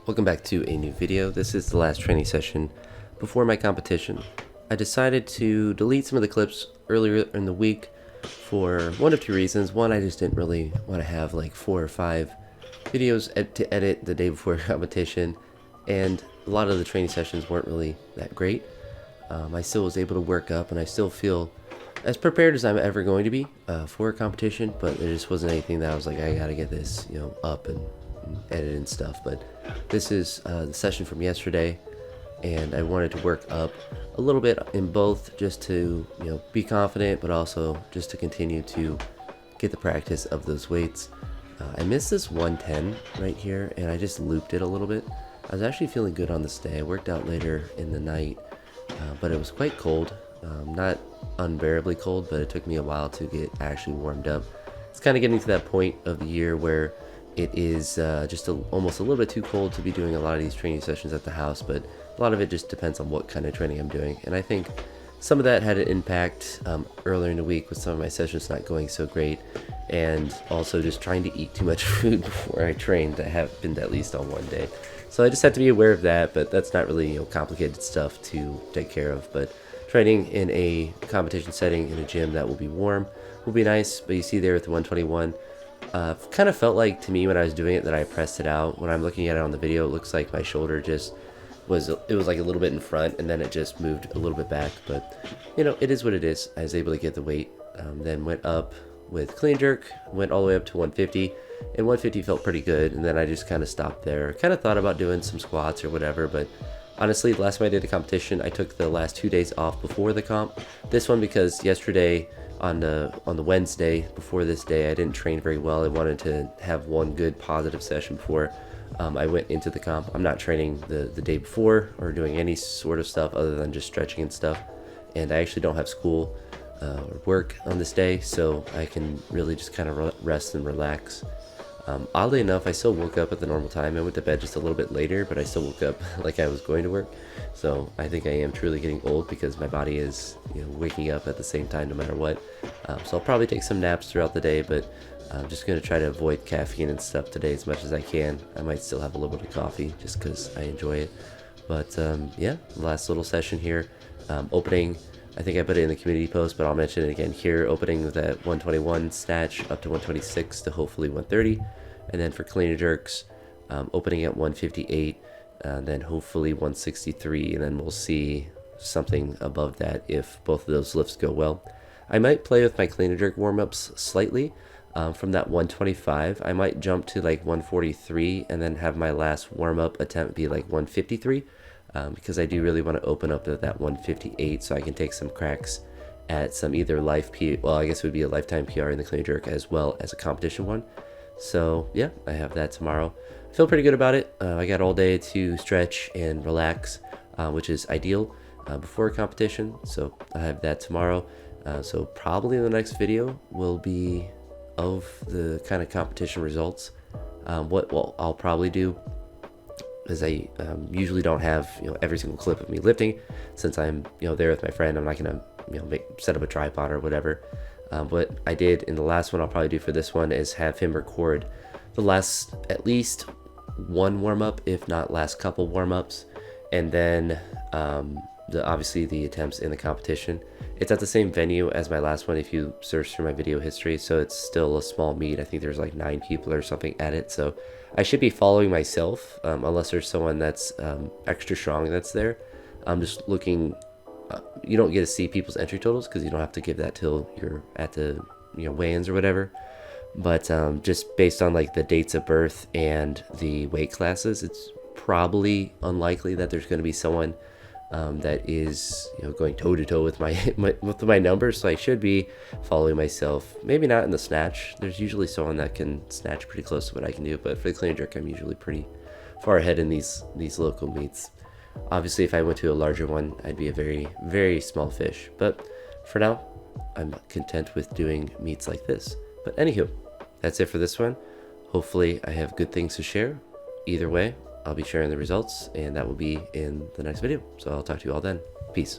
Welcome back to a new video. This is the last training session before my competition. I decided to delete some of the clips earlier in the week for one of two reasons. One, I just didn't really want to have like 4 or 5 videos to edit the day before competition, and a lot of the training sessions weren't really that great. I still was able to work up, and I still feel as prepared as I'm ever going to be for a competition, but there just wasn't anything that I was like, I gotta get this, up and edit and stuff. But this is the session from yesterday, and I wanted to work up a little bit in both, just to be confident, but also just to continue to get the practice of those weights. I missed this 110 right here, and I just looped it a little bit. I was actually feeling good on this day. I worked out later in the night, but it was quite cold. Not unbearably cold, but it took me a while to get actually warmed up. It's kind of getting to that point of the year where it is just almost a little bit too cold to be doing a lot of these training sessions at the house, but a lot of it just depends on what kind of training I'm doing. And I think some of that had an impact earlier in the week with some of my sessions not going so great, and also just trying to eat too much food before I trained. I happened at least on one day. So I just have to be aware of that, but that's not really complicated stuff to take care of. But training in a competition setting in a gym that will be warm will be nice. But you see there with the 121, kind of felt like to me when I was doing it that I pressed it out. When I'm looking at it on the video, it looks like my shoulder just was like a little bit in front, and then it just moved a little bit back. But it is what it is. I was able to get the weight, then went up with clean jerk, went all the way up to 150, and 150 felt pretty good, and then I just kind of stopped there. Kind of thought about doing some squats or whatever, but honestly, the last time I did a competition, I took the last 2 days off before the comp. This one because yesterday on the Wednesday before this day, I didn't train very well. I wanted to have one good positive session before I went into the comp. I'm not training the day before or doing any sort of stuff other than just stretching and stuff. And I actually don't have school or work on this day, so I can really just kind of rest and relax. Oddly enough, I still woke up at the normal time. I went to bed just a little bit later, but I still woke up like I was going to work. So I think I am truly getting old because my body is waking up at the same time no matter what. So I'll probably take some naps throughout the day, but I'm just going to try to avoid caffeine and stuff today as much as I can. I might still have a little bit of coffee just because I enjoy it. But yeah, last little session here. Opening, I think I put it in the community post, but I'll mention it again here. Opening with that 121 snatch up to 126 to hopefully 130. And then for clean and jerks, opening at 158, then hopefully 163, and then we'll see something above that if both of those lifts go well. I might play with my clean and jerk warm-ups slightly. From that 125, I might jump to like 143 and then have my last warm-up attempt be like 153, because I do really want to open up at that 158 so I can take some cracks at some either I guess it would be a lifetime PR in the clean and jerk as well as a competition one. So yeah, I have that tomorrow. I feel pretty good about it. I got all day to stretch and relax, which is ideal before a competition. So I have that tomorrow. So probably the next video will be of the kind of competition results. What I'll probably do is I usually don't have every single clip of me lifting, since I'm there with my friend. I'm not gonna set up a tripod or whatever. What I did in the last one, I'll probably do for this one, is have him record the last at least one warm-up, if not last couple warm-ups, and then obviously the attempts in the competition. It's at the same venue as my last one if you search through my video history, so it's still a small meet. I think there's like 9 people or something at it, so I should be following myself, unless there's someone that's extra strong that's there. I'm just looking. You don't get to see people's entry totals because you don't have to give that till you're at the weigh-ins or whatever. But just based on like the dates of birth and the weight classes, it's probably unlikely that there's going to be someone that is going toe-to-toe with my numbers. So I should be following myself. Maybe not in the snatch. There's usually someone that can snatch pretty close to what I can do, but for the clean and jerk, I'm usually pretty far ahead in these local meets. Obviously, if I went to a larger one, I'd be a very, very small fish. But for now, I'm content with doing meets like this. But anywho, that's it for this one. Hopefully, I have good things to share. Either way, I'll be sharing the results, and that will be in the next video. So I'll talk to you all then. Peace.